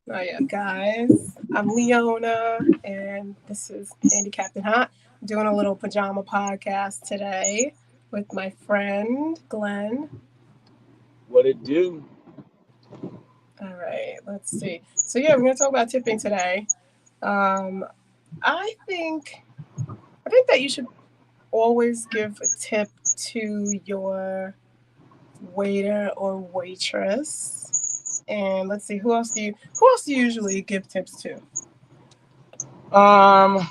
Oh yeah, guys. I'm Leona, and this is Handicapped and Hot. I'm doing a little pajama podcast today with my friend Glenn. What it do? All right, let's see. So yeah, we're gonna talk about tipping today. Um, I think I think that you should always give a tip to your waiter or waitress. And let's see, who else do you usually give tips to? Um,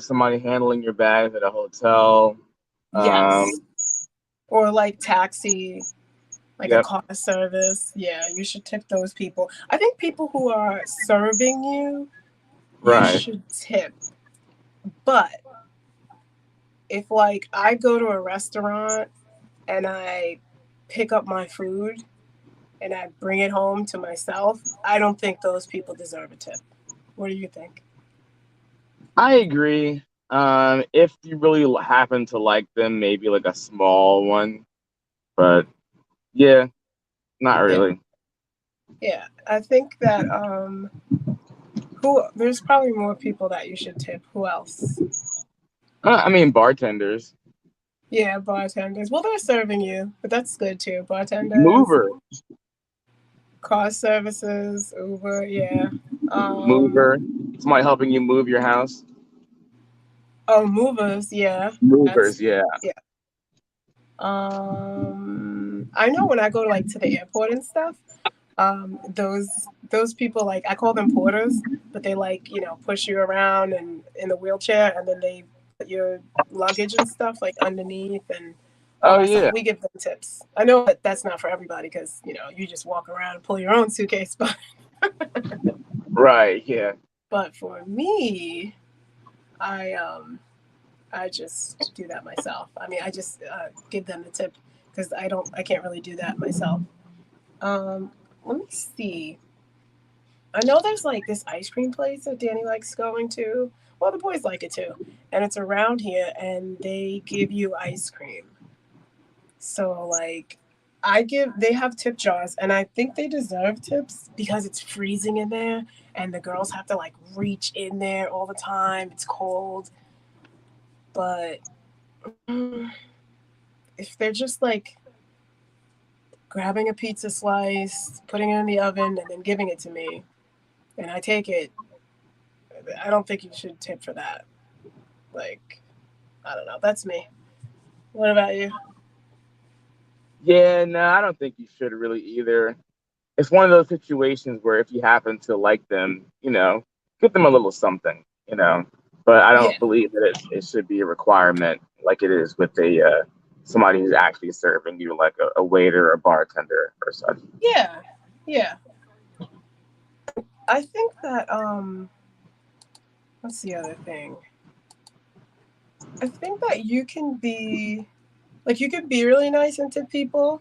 Somebody handling your bags at a hotel. Um, Yes. Or like taxi, like a yep, car service. Yeah, you should tip those people. I think people who are serving you, you right. should tip. But if like I go to a restaurant and I pick up my food and I bring it home to myself, I don't think those people deserve a tip. What do you think? I agree. If you really happen to like them, maybe like a small one, but yeah, not Yeah. really. Yeah. I think that who there's probably more people that you should tip. Who else? I mean, bartenders, Yeah, bartenders. Well, they're serving you, but that's good too. Bartenders, mover, car services, Uber. Yeah. Um. mover, somebody helping you move your house. Oh, movers. Yeah. That's Movers, yeah. yeah. I know when I go to like to the airport and stuff. Those people like I call them porters, but they like push you around and in the wheelchair, and then they put your luggage and stuff like underneath and all Oh that stuff. yeah, We give them tips. I know that that's not for everybody because you just walk around and pull your own suitcase, right, yeah. but for me, I I just do that myself. I mean, I just give them the tip because I can't really do that myself. Let me see. I know there's like this ice cream place that Danny likes going to. Well, the boys like it too. And it's around here and they give you ice cream. So like they have tip jars and I think they deserve tips because it's freezing in there and the girls have to like reach in there all the time. It's cold. But if they're just like grabbing a pizza slice, putting it in the oven and then giving it to me and I take it, I don't think you should tip for that. Like, I don't know. That's me. What about you? Yeah, no, I don't think you should really either. It's one of those situations where if you happen to like them, give them a little something, you know. But I Yeah. don't believe that it should be a requirement like it is with a somebody who's actually serving you, like a waiter or bartender or such. Yeah. Yeah. I think that what's the other thing? I think that you can be really nice and tip people,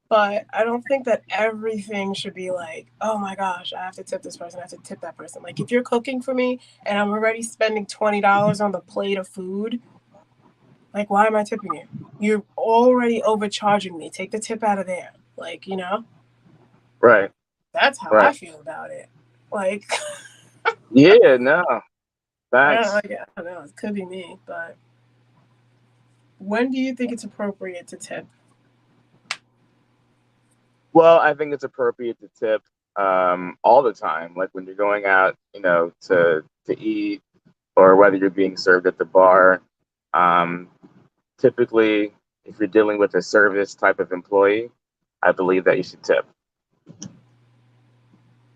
but I don't think that everything should be like, oh my gosh, I have to tip this person, I have to tip that person. Like if you're cooking for me and I'm already spending $20 on the plate of food, like why am I tipping you? You're already overcharging me. Take the tip out of there. Like. Right, That's how right. I feel about it. Like, Yeah, no, I don't know. facts. Yeah, I don't know. It could be me, but when do you think it's appropriate to tip? Well, I think it's appropriate to tip all the time, like when you're going out, to eat or whether you're being served at the bar. Um, Typically, if you're dealing with a service type of employee, I believe that you should tip.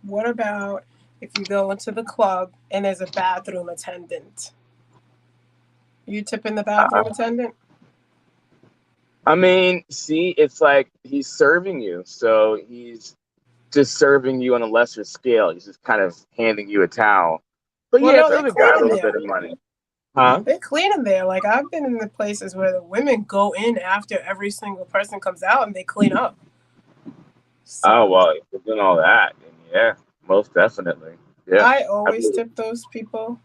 What about if you go into the club and there's a bathroom attendant? You tipping the Uh, bathroom attendant? I mean, see, it's like he's serving you, so he's just serving you on a lesser scale. He's just kind of handing you a towel. But Well, yeah, no, if the they other clean got a in little there. bit of money, huh? They clean in there. Like I've been in the places where the women go in after every single person comes out and they clean up. Oh So well, if you're doing all that, then yeah, most definitely, yeah. I I always believe tip those people.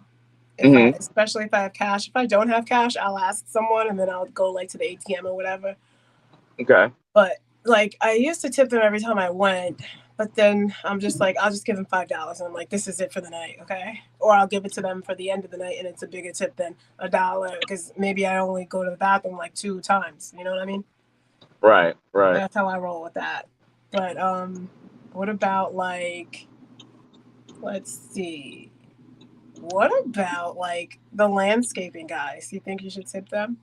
it. Especially if I have cash. If I don't have cash, I'll ask someone and then I'll go like to the ATM or whatever. Okay. But like I used to tip them every time I went, but then I'm just like, I'll just give them $5, and I'm like, this is it for the night, okay? Or I'll give it to them for the end of the night, and it's a bigger tip than $1 because maybe I only go to the bathroom like 2 times. You know what I mean? Right, right. That's how I roll with that. But what about like, let's see, what about like the landscaping guys? You think you should tip them?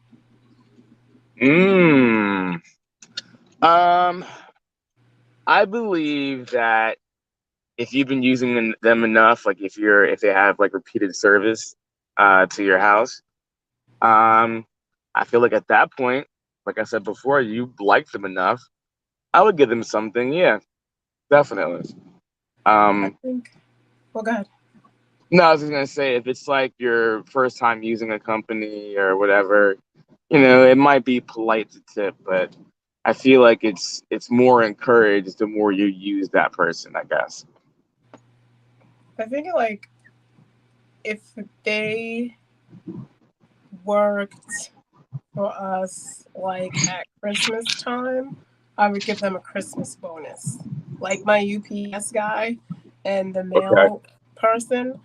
Mm. Um, I believe that if you've been using them enough, like if they have like repeated service to your house, um, I feel like at that point, like I said before, you like them enough. I would give them something. Yeah, definitely. I Um, think. Well, go ahead. no, I was just gonna say if it's like your first time using a company or whatever, it might be polite to tip, but I feel like it's more encouraged the more you use that person, I guess. I think like if they worked for us like at Christmas time, I would give them a Christmas bonus. Like my UPS guy and the Okay. mail person,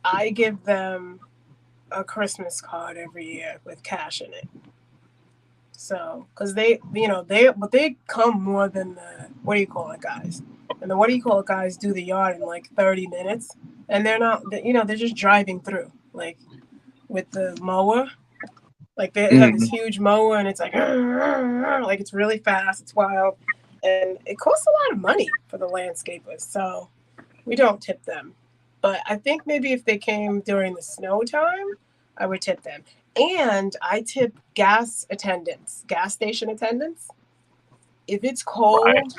I give them a Christmas card every year with cash in it. So, because but they come more than the what do you call it guys, and the what do you call it guys do the yard in like 30 minutes, and they're not, they're just driving through like with the mower. Like they have this Mhm. huge mower, and it's like it's really fast, it's wild, and it costs a lot of money for the landscapers. So we don't tip them. But I think maybe if they came during the snow time, I would tip them. And I tip gas station attendants. If it's Right. cold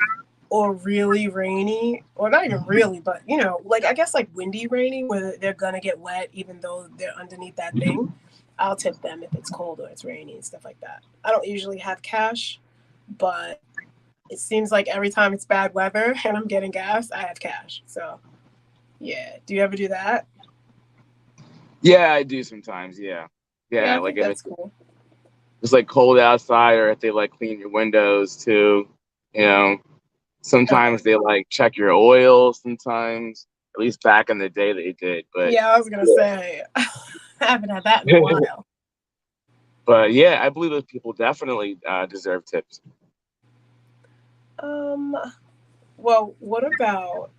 or really rainy, or not even really, but like I guess like windy rainy where they're gonna get wet even though they're underneath that thing, I'll tip them if it's cold or it's rainy and stuff like that. I don't usually have cash, but it seems like every time it's bad weather and I'm getting gas, I have cash. So yeah. Do you ever do that? Yeah, I do sometimes. Yeah, Yeah, yeah. I Like think if that's it's cool. just like cold outside, or if they like clean your windows too. You know, sometimes Okay. they like check your oil. Sometimes, at least back in the day, they did. But Yeah, I was gonna say I haven't had that in a yeah, while. but yeah, I believe those people definitely deserve tips. Um, well, what about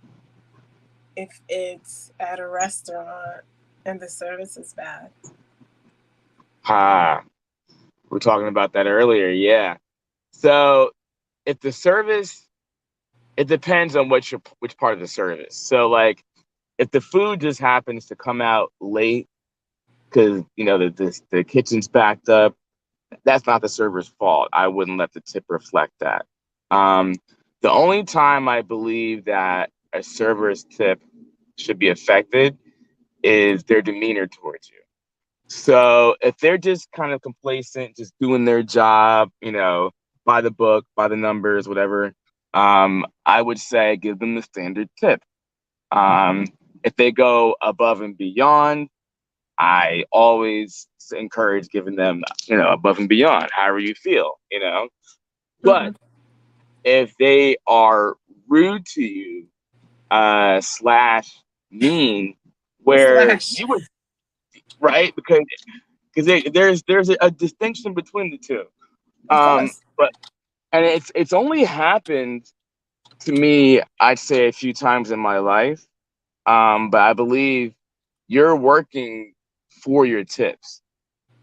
if it's at a restaurant and the service is bad? Ha, we were talking about that earlier. Yeah. So if the service, it depends on which part of the service. So like, if the food just happens to come out late because the kitchen's backed up, that's not the server's fault. I wouldn't let the tip reflect that. Um, the only time I believe that a server's tip should be affected is their demeanor towards you. So if they're just kind of complacent, just doing their job, by the book, by the numbers, whatever, I would say give them the standard tip. Um, if they go above and beyond, I always encourage giving them, above and beyond, however you feel. But Mm-hmm. if they are rude to you, slash mean, where Slash. you would, right? Because there's a distinction between the two. Of course. But and it's only happened to me, I'd say a few times in my life. But I believe you're working for your tips.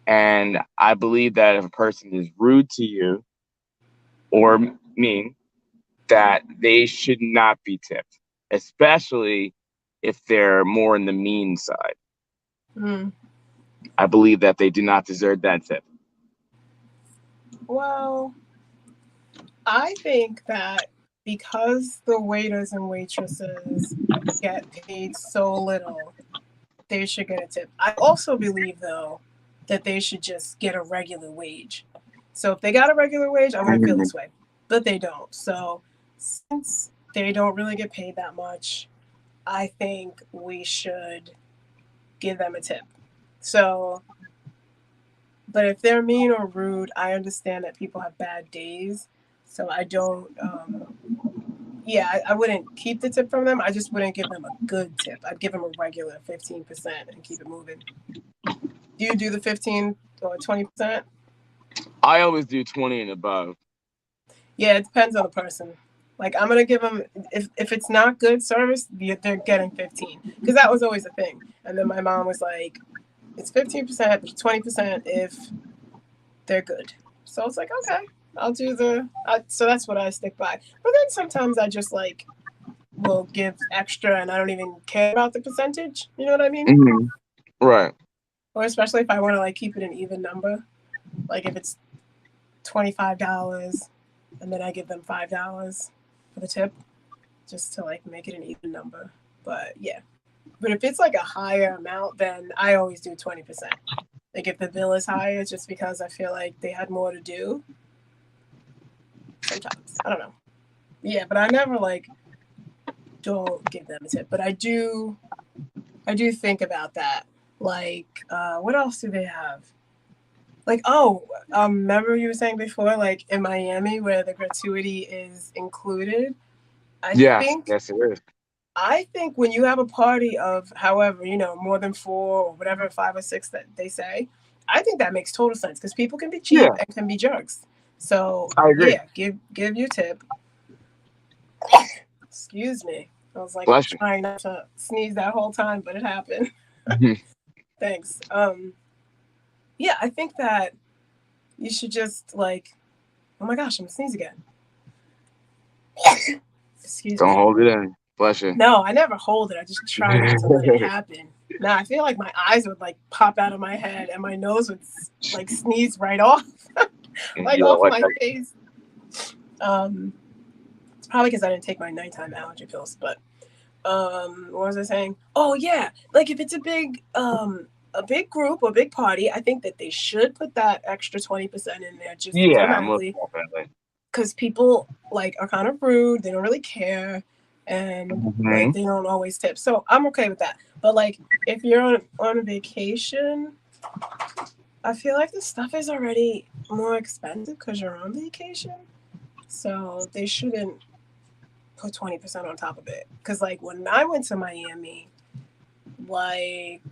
And I believe that if a person is rude to you or mean, that they should not be tipped, especially if they're more in the mean side. Mm. I believe that they do not deserve that tip. Well, I think that because the waiters and waitresses get paid so little, they should get a tip. I also believe, though, that they should just get a regular wage. So if they got a regular wage, I wouldn't feel Mhm. this way. But they don't. So since they don't really get paid that much, I think we should give them a tip. So, but if they're mean or rude, I understand that people have bad days. So I don't. Yeah, I wouldn't keep the tip from them. I just wouldn't give them a good tip. I'd give them a regular 15% and keep it moving. Do you do the 15 or 20%? I always do 20 and above. Yeah, it depends on the person. Like I'm gonna give them if it's not good service, they're getting 15 because that was always a thing. And then my mom was like, it's 15%, but 20% if they're good. So it's like okay, I'll do the. So that's what I stick by. But then sometimes I just like will give extra and I don't even care about the percentage. You know what I mean? Mm-hmm. Right. Or especially if I want to like keep it an even number. Like if it's $25 and then I give them $5 for the tip just to like make it an even number. But yeah. But if it's like a higher amount, then I always do 20%. Like if the bill is higher, it's just because I feel like they had more to do. Sometimes. I don't know. Yeah, but I never like don't give them a tip. But I do think about that. Like, what else do they have? Like, oh, remember you were saying before, like in Miami where the gratuity is included. I Yes. think Yes, it is. I think when you have a party of however, more than four or whatever, five or six that they say, I think that makes total sense because people can be cheap Yeah, and can be jerks. So I agree. yeah, give your tip. Excuse me. I was like Bless you. trying not to sneeze that whole time, but it happened. Thanks. Yeah, I think that you should just like, oh my gosh, I'm gonna sneeze again. Excuse Don't me. hold it in. Bless you. No, I never hold it. I just try not to let it happen. Now I feel like my eyes would like pop out of my head and my nose would like sneeze right off, like You don't off like my that. face. Um, it's probably because I didn't take my nighttime allergy pills. But what was I saying? Oh yeah, like if it's a big group or big party, I think that they should put that extra 20% in there just Yeah, most automatically definitely. because people like are kind of rude. They don't really care, and like Hmm. they don't always tip. So I'm okay with that. But like if you're on vacation, I feel like the stuff is already more expensive because you're on vacation. So they shouldn't put 20% on top of it. Because like when I went to Miami, like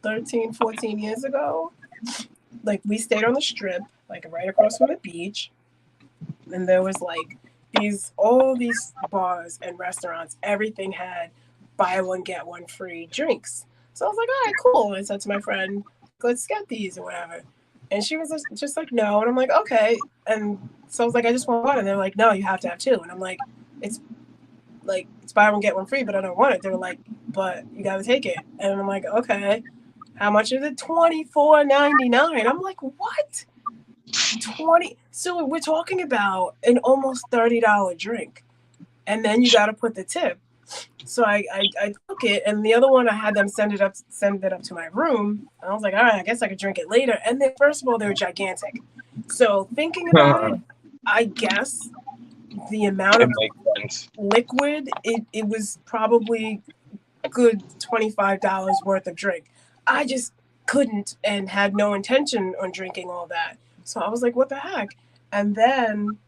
13, 14 years ago, like we stayed on the strip, like right across from the beach and there was like all these bars and restaurants. Everything had buy one get one free drinks. So I was like, all right, cool. And I said to my friend, let's get these or whatever. And she was just like, no. And I'm like, okay. And so I was like, I just want one. And they're like, no, you have to have two. And I'm it's it's buy one get one free, but I don't want it. They were like, but you got to take it. And I'm like, okay. How much is it? $24.99. I'm like, what? 20. So we're talking about an almost $30 drink, and then you got to put the tip. So I took it, and the other one I had them send it up to my room. I was like, all right, I guess I could drink it later. And then first of all, they were gigantic. So thinking about it, I guess the amount It of makes sense. liquid it was probably good $25 worth of drink. I just couldn't and had no intention on drinking all that. So I was like, what the heck? And then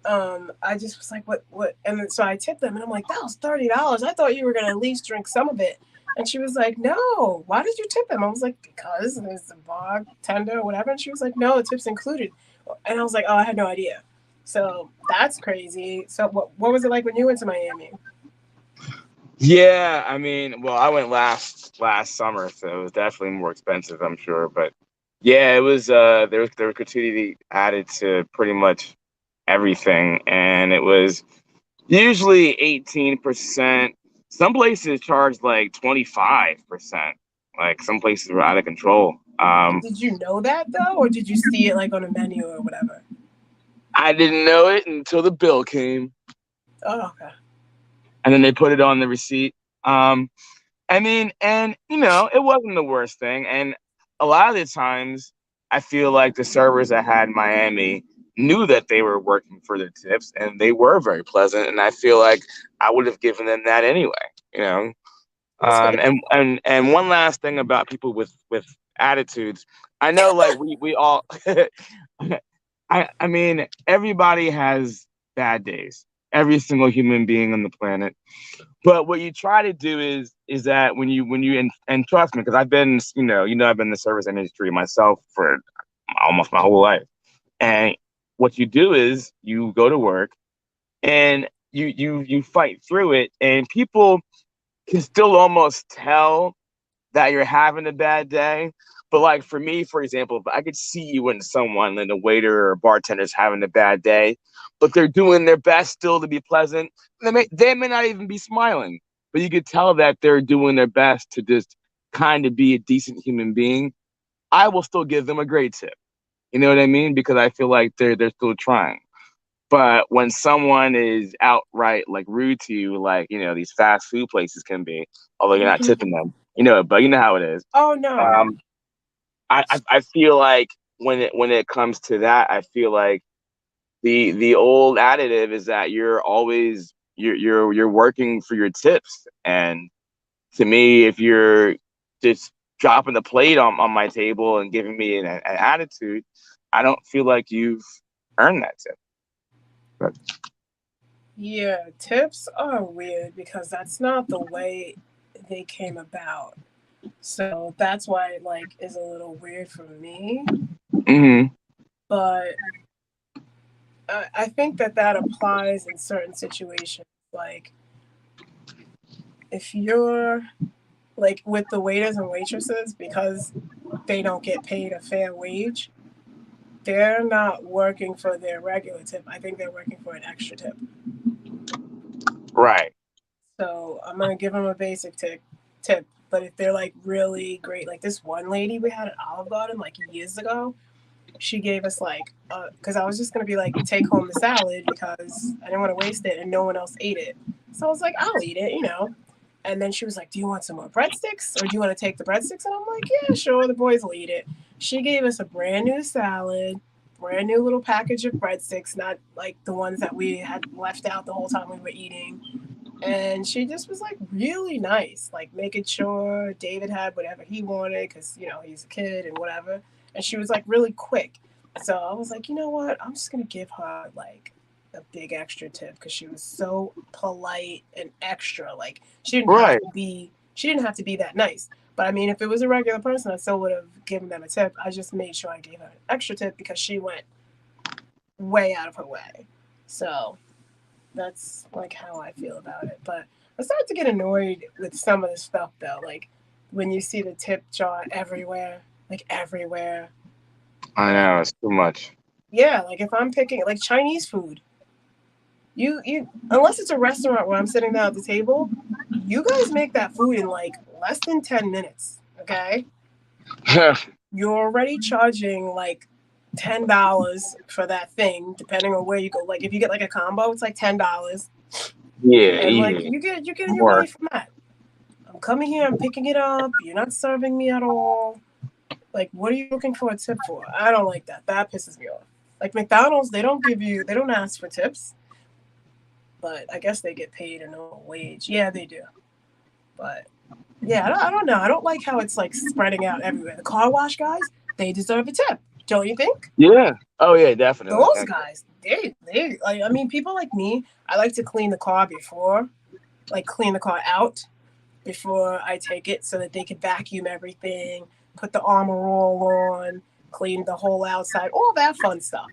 I just was like, what? And then, so I tipped them and I'm like, that was $30. I thought you were going to at least drink some of it. And she was like, no, why did you tip them? I was like, because there's a bartender or whatever. And she was like, no, the tip's included. And I was like, oh, I had no idea. So that's crazy. So what was it like when you went to Miami? Yeah, I mean, well, I went last summer, so it was definitely more expensive, I'm sure. But yeah, it was there was gratuity added to pretty much everything, and it was usually 18%. Some places charged like 25%. Like some places were out of control. Did you know that though, or did you see it like on a menu or whatever? I didn't know it until the bill came, Oh, okay. and then they put it on the receipt. Um, I mean, and it wasn't the worst thing. And a lot of the times, I feel like the servers that had Miami knew that they were working for the tips, and they were very pleasant. And I feel like I would have given them that anyway. You know. That's good. And one last thing about people with attitudes, I know like we all I mean, everybody has bad days. Every single human being on the planet. But what you try to do is that and trust me, because I've been, I've been in the service industry myself for almost my whole life. And what you do is you go to work and you fight through it, and people can still almost tell that you're having a bad day. But like for me, for example, if I could see when someone, like a waiter or a bartender, is having a bad day, but they're doing their best still to be pleasant, they may not even be smiling, but you could tell that they're doing their best to just kind of be a decent human being. I will still give them a great tip. You know what I mean? Because I feel like they're still trying. But when someone is outright like rude to you, like these fast food places can be, although you're not Mhm. tipping them, but you know how it is. Oh no. Um, I feel like when it comes to that, I feel like the old additive is that you're working for your tips, and to me, if you're just dropping the plate on my table and giving me an attitude, I don't feel like you've earned that tip. But Yeah, tips are weird because that's not the way they came about. So that's why it like is a little weird for me. hmm But I think that that applies in certain situations. Like if you're like with the waiters and waitresses, because they don't get paid a fair wage, they're not working for their regular tip. I think they're working for an extra tip. right. So I'm gonna give them a basic tip. But if they're like really great, like this one lady we had at Olive Garden like years ago, she gave us like, because I was just gonna be like, take home the salad because I didn't want to waste it and no one else ate it. So I was like, I'll eat it, you know. And then she was like, do you want some more breadsticks or do you want to take the breadsticks? And I'm like, yeah, sure, the boys will eat it. She gave us a brand new salad, brand new little package of breadsticks, not like the ones that we had left out the whole time we were eating. And she just was like really nice, like making sure David had whatever he wanted because he's a kid and whatever. And she was like really quick. So I was like, you know what? I'm just gonna give her like a big extra tip because she was so polite and extra. Like Right. she didn't have to be that nice. But I mean, if it was a regular person, I still would have given them a tip. I just made sure I gave her an extra tip because she went way out of her way. So that's like how I feel about it. But I start to get annoyed with some of the stuff though. Like when you see the tip jar everywhere, like everywhere. I Like know it's too much. yeah, like if I'm picking like Chinese food, you unless it's a restaurant where I'm sitting down at the table, you guys make that food in like less than 10 minutes. Okay, you're already charging like $10 for that thing, depending on where you go. Like if you get like a combo, it's like $10, Yeah, and like easy. you're getting your money More. from that. I'm coming here, I'm picking it up. You're not serving me at all. Like, what are you looking for a tip for? I don't like that. That pisses me off. Like McDonald's, they don't ask for tips, but I guess they get paid a normal wage. Yeah, they do. But yeah, I don't know. I don't like how it's like spreading out everywhere. The car wash guys, they deserve a tip, don't you think? Yeah. Oh yeah, definitely. Those guys, they like. I mean, people like me, I like to clean the car before, like clean the car out before I take it so that they could vacuum everything, put the armor roll on, clean the whole outside, all that fun stuff.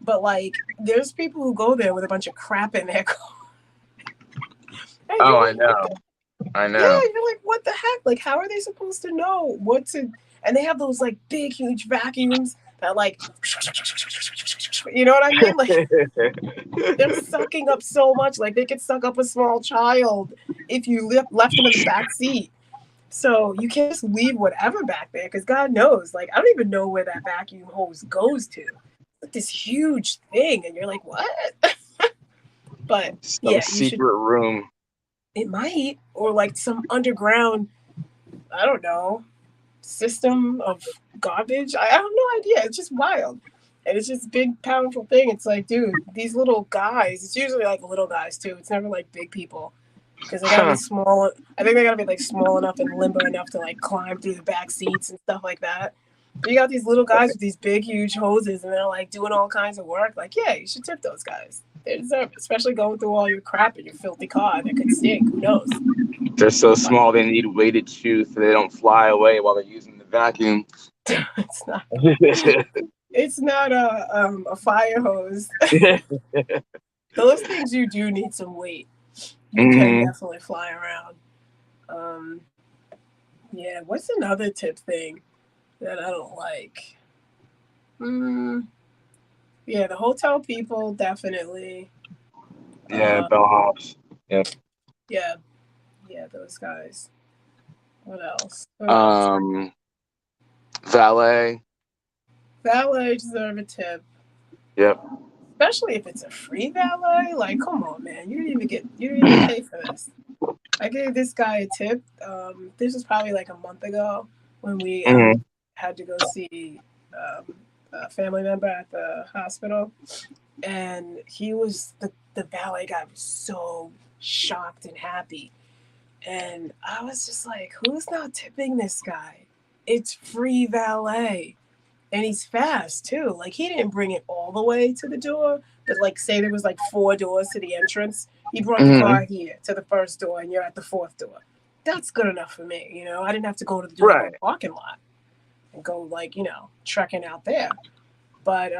But like, there's people who go there with a bunch of crap in their car. And Oh, you're I like, what know. the? I Yeah, know. you're like, what the heck? Like, how are they supposed to know what to? And they have those like big, huge vacuums that like, you know what I mean? Like, they're sucking up so much. Like, they could suck up a small child if you left them in the back seat. So you can't just leave whatever back there because God knows, like I don't even know where that vacuum hose goes to. Like this huge thing, and you're like, what? But Some yeah, you should. secret room. It might, or like some underground, I don't know, system of garbage. I have no idea. It's just wild. And it's just a big, powerful thing. It's like, dude, these little guys, it's usually like little guys too. It's never like big people because they gotta be small. I think they gotta be like small enough and limber enough to like climb through the back seats and stuff like that. You got these little guys with these big, huge hoses, and they're like doing all kinds of work. Like, yeah, you should tip those guys. They deserve it, especially going through all your crap in your filthy car that could stink. Who knows? They're so But small they need weighted shoes so they don't fly away while they're using the vacuum. it's not. It's not a fire hose. Those things you do need some weight. You can Hmm. definitely fly around. Um, yeah. What's another tip thing that I don't like? Mm, yeah, the hotel people definitely. Yeah, Uh, bellhops. Yep. yeah, yeah, those guys. What else? What else? Um, valet. Valet deserve a tip, Yep. especially if it's a free valet. Like, come on, man, you didn't even pay for this. I gave this guy a tip. This was probably like a month ago when we Hmm. had to go see a family member at the hospital, and the valet guy was so shocked and happy, and I was just like, "Who's not tipping this guy? It's free valet." And he's fast too. Like he didn't bring it all the way to the door, but like say there was like 4 doors to the entrance. He brought the car Hmm. here to the first door, and you're at the fourth door. That's good enough for me. I didn't have to go to the Right. doggone parking lot and go like trekking out there. But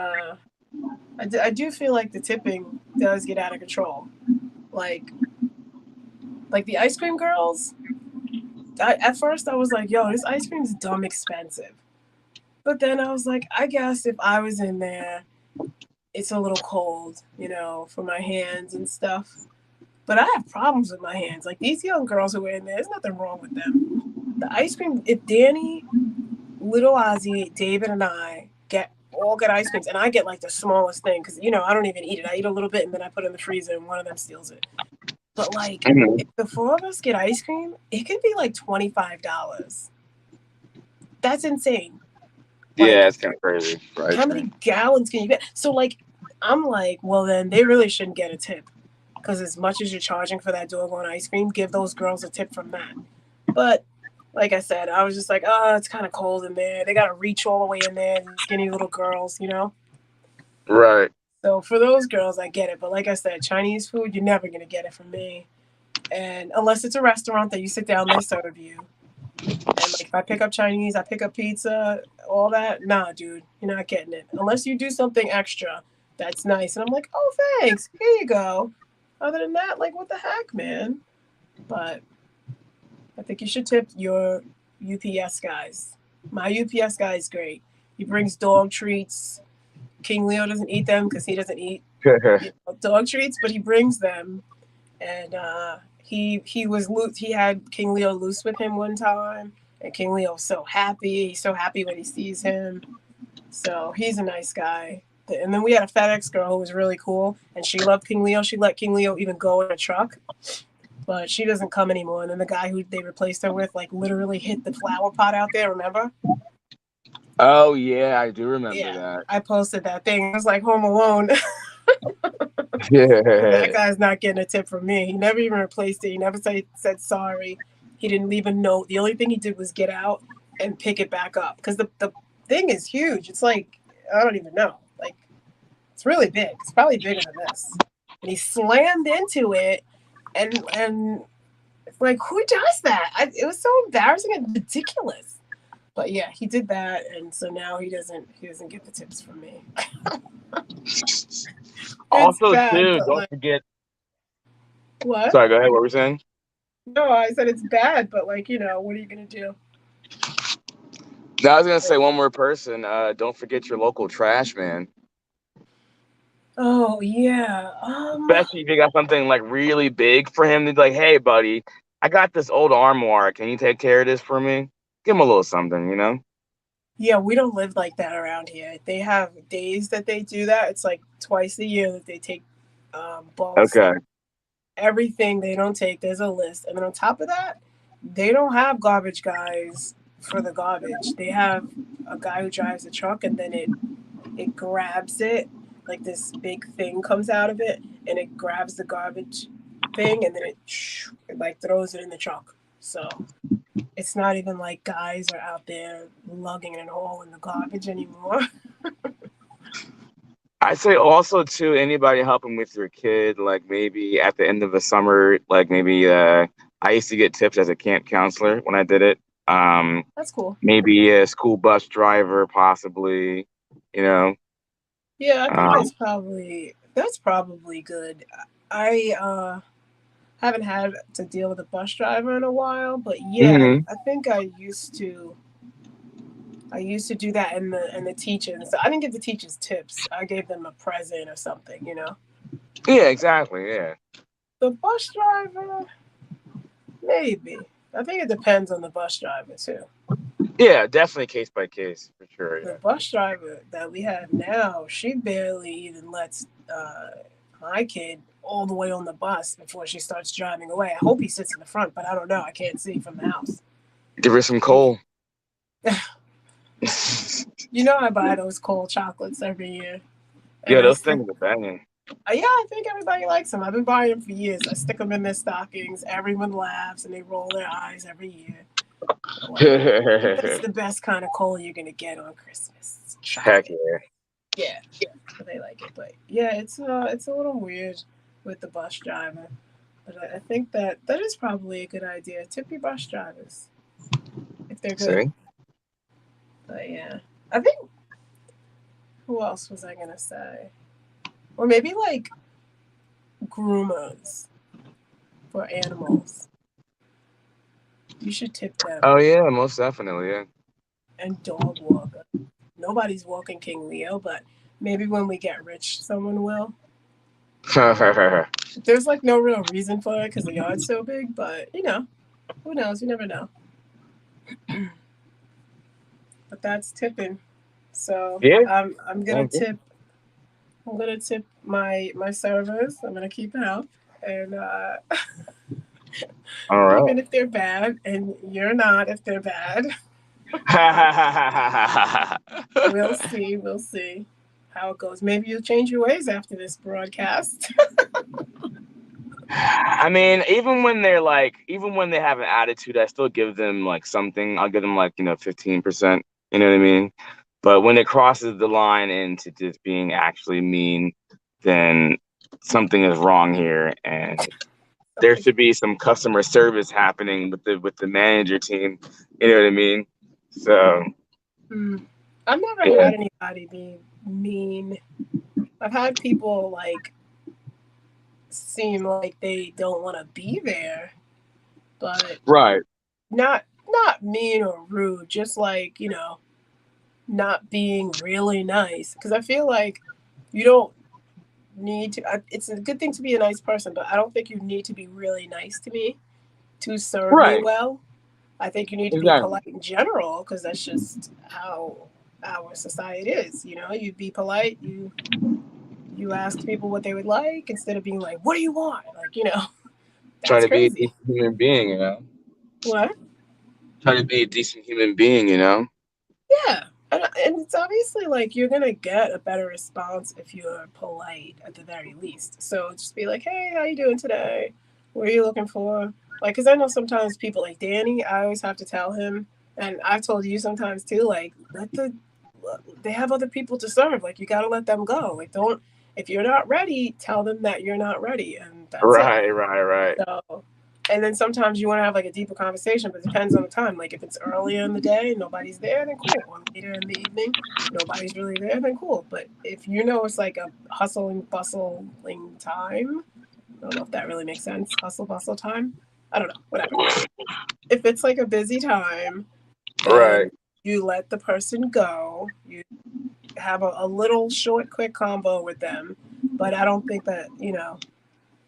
I do feel like the tipping does get out of control. Like like the ice cream girls. At first I was like, yo, this ice cream's dumb expensive. But then I was like, I guess if I was in there, it's a little cold, for my hands and stuff. But I have problems with my hands. Like these young girls who are in there, there's nothing wrong with them. The ice cream, if Danny, Little Ozzy, David, and I get ice creams, and I get like the smallest thing because I don't even eat it. I eat a little bit and then I put it in the freezer, and one of them steals it. But like, Hmm. if the 4 of us get ice cream, it could be like $25. That's insane. Yeah, Like, it's kind of crazy for ice how cream. many gallons can you get? So like, I'm like, well then they really shouldn't get a tip because as much as you're charging for that doggone ice cream, give those girls a tip from that. But like I said, I was just like, oh, it's kind of cold in there. They got to reach all the way in there, these skinny little girls. Right. So for those girls, I get it. But like I said, Chinese food, you're never gonna get it from me. And unless it's a restaurant that you sit down, they serve you. And like if I pick up Chinese, I pick up pizza, all that. Nah, dude, you're not getting it unless you do something extra. That's nice. And I'm like, oh, thanks. Here you go. Other than that, like, what the heck, man? But I think you should tip your UPS guys. My UPS guy is great. He brings dog treats. King Leo doesn't eat them because he doesn't eat dog treats, but he brings them. And he was loose. He had King Leo loose with him one time, and King Leo was so happy. He's so happy when he sees him. So he's a nice guy. And then we had a FedEx girl who was really cool, and she loved King Leo. She let King Leo even go in a truck, but she doesn't come anymore. And then the guy who they replaced her with, like, literally hit the flower pot out there. Remember? Oh yeah, I do remember Yeah, that. I posted that thing. It was like Home Alone. That Yeah. guy's not getting a tip from me. He never even replaced it. He never said sorry. He didn't leave a note. The only thing he did was get out and pick it back up because the thing is huge. It's like I don't even know. Like it's really big. It's probably bigger than this. And he slammed into it, and it's like who does that? It was so embarrassing and ridiculous. But yeah, he did that, and so now he doesn't get the tips from me. It's Also, bad, too, but don't like forget. what? Sorry, go ahead. What were we saying? No, I said it's bad, but like, what are you gonna do? No, I was gonna say one more person. Don't forget your local trash man. Oh yeah. Especially if you got something like really big for him to be like, hey, buddy, I got this old armoire. Can you take care of this for me? Give him a little something, you know? Yeah, we don't live like that around here. They have days that they do that. It's like twice a year that they take bulk Okay. stuff. Everything they don't take, there's a list. And then on top of that, they don't have garbage guys for the garbage. They have a guy who drives a truck and then it grabs it, like this big thing comes out of it and it grabs the garbage thing and then it like throws it in the truck. So It's not even like guys are out there lugging it all in the garbage anymore. I'd say also too, anybody helping with your kid, like maybe at the end of the summer, like maybe I used to get tips as a camp counselor when I did it. Um, That's cool. Maybe a school bus driver, possibly, you know. Yeah, I think Um, that's probably good. I haven't had to deal with a bus driver in a while, but yeah, mhm. I think I used to do that in the teaching. So I didn't give the teachers tips. I gave them a present or something. Yeah, exactly. Yeah. The bus driver, maybe. I think it depends on the bus driver too. Yeah, definitely case by case for sure. The Yeah. bus driver that we have now, she barely even lets my kid all the way on the bus before she starts driving away. I hope he sits in the front, but I don't know. I can't see from the house. Give her some coal. I buy those cold chocolates every year, and Yeah, I those stick. things are banging. Yeah, I think everybody likes them. I've been buying them for years. I stick them in their stockings. Everyone laughs and they roll their eyes every year. Like, that's the best kind of coal you're gonna get on Christmas. Heck Chocolate. yeah. Yeah, but they like it. But yeah, it's a little weird with the bus driver. But I think that is probably a good idea. Tip your bus drivers if they're good. See? But yeah, I think who else was I gonna say? Or maybe like groomers for animals. You should tip them. Oh yeah, most definitely. Yeah. And dog walker. Nobody's walking King Leo, but maybe when we get rich, someone will. There's like no real reason for it because the yard's so big, but who knows? You never know. But that's tipping. So Yeah. I'm gonna Sounds good. tip. I'm gonna tip my servers. I'm gonna keep it up, and All right. even if they're bad, and you're not if they're bad, we'll see. We'll see how it goes. Maybe you'll change your ways after this broadcast. I mean, even when they have an attitude, I still give them like something. I'll give them like, 15%. You know what I mean? But when it crosses the line into just being actually mean, then something is wrong here, and there Something. should be some customer service happening with the manager team. You know what I mean? So Hmm. I've never yeah, had anybody be mean. I've had people like seem like they don't want to be there, but right, not mean or rude, just like, not being really nice. Because I feel like you don't need to, it's a good thing to be a nice person, but I don't think you need to be really nice to me to serve me right, well. I think you need to be exactly. polite in general because that's just how our society is. You be polite, you ask people what they would like instead of being like, what do you want? Like, Try that's to be a crazy. decent human being. What? Try to be a decent human being. Yeah. And it's obviously like you're going to get a better response if you're polite at the very least. So just be like, hey, how you doing today? What are you looking for? Like, because I know sometimes people like Danny, I always have to tell him, and I've told you sometimes too, like, they have other people to serve. Like, you got to let them go. Like, don't, if you're not ready, tell them that you're not ready. And that's it. Right, right, right. So, and then sometimes you want to have like a deeper conversation, but it depends on the time. Like if it's earlier in the day, nobody's there, then cool. Or later in the evening, nobody's really there, then cool. But if it's like a hustling, bustling time, I don't know if that really makes sense. Hustle, bustle time. I don't know. Whatever. If it's like a busy time, then Right. you let the person go. You have a little short, quick combo with them. But I don't think that,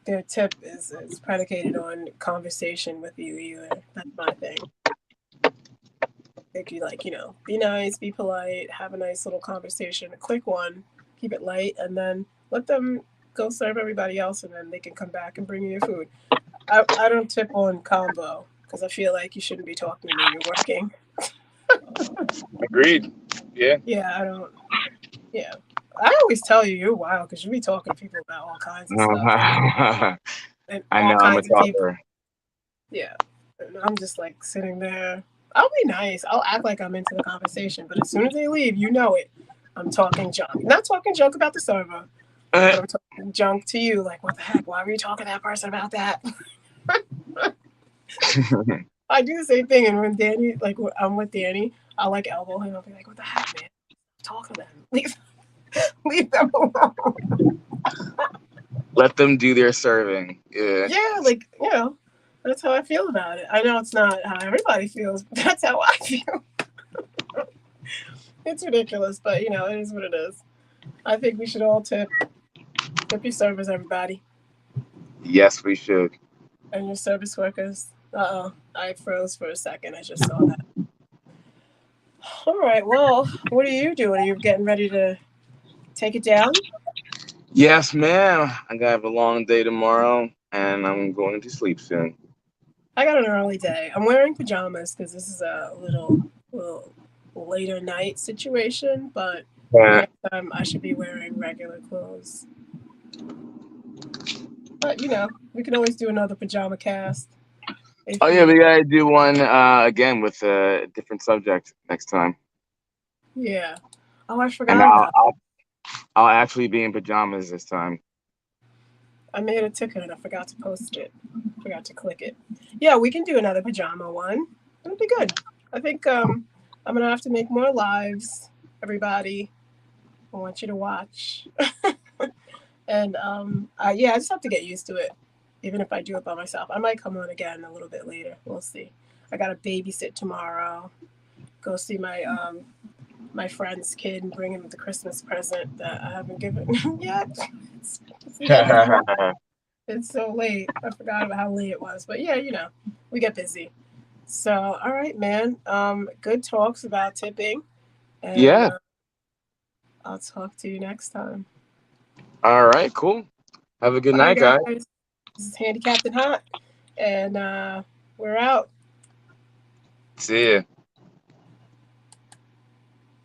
their tip is predicated on conversation with you either. That's my thing. Like you be nice, be polite, have a nice little conversation, a quick one, keep it light, and then let them go serve everybody else, and then they can come back and bring you your food. I don't tip on combo because I feel like you shouldn't be talking to me. You're working. Agreed. Yeah. Yeah, I don't. Yeah, I always tell you you're wild because you be talking to people about all kinds of stuff I and know all I'm a kinds of people. talker. Yeah, And I'm just like sitting there. I'll be nice. I'll act like I'm into the conversation, but as soon as they leave, you know it. I'm talking junk. Not talking junk about the server, but I'm talking junk to you. Like, what the heck? Why were you talking to that person about that? I do the same thing. And when Danny, like, when I'm with Danny, I'll like elbow him. I'll be like, what the heck, man? Talk to them. Leave them alone. Let them do their serving. Yeah. Yeah, like, that's how I feel about it. I know it's not how everybody feels, but that's how I feel. It's ridiculous, but it is what it is. I think we should all tip your servers, everybody, Yes, we should. and your service workers. I froze for a second. I just saw that. All right, well, what are you doing? Are you getting ready to take it down? Yes, ma'am. I got a long day tomorrow, and I'm going to sleep soon. I got an early day. I'm wearing pajamas because this is a little later night situation, but Yeah. next time I should be wearing regular clothes. But we can always do another pajama cast Oh if yeah, you. we gotta do one again with a different subject next time, Yeah. Oh, I and forgot about. I'll actually be in pajamas this time. I made a ticket and I forgot to post it. Forgot to click it. Yeah, we can do another pajama one. It'll be good. I think I'm gonna have to make more lives. Everybody, I want you to watch. And yeah, I just have to get used to it. Even if I do it by myself, I might come on again a little bit later. We'll see. I got to babysit tomorrow. Go see my friend's kid and bring him the Christmas present that I haven't given him yet. It's the end of the month. It's so late. I forgot about how late it was. But yeah, we get busy. So all right, man. Good talks about tipping, and Yeah. I'll talk to you next time. All right. Cool. Have a good Bye, night, guys. guys. This is Handicapped and Hot, and we're out. See ya.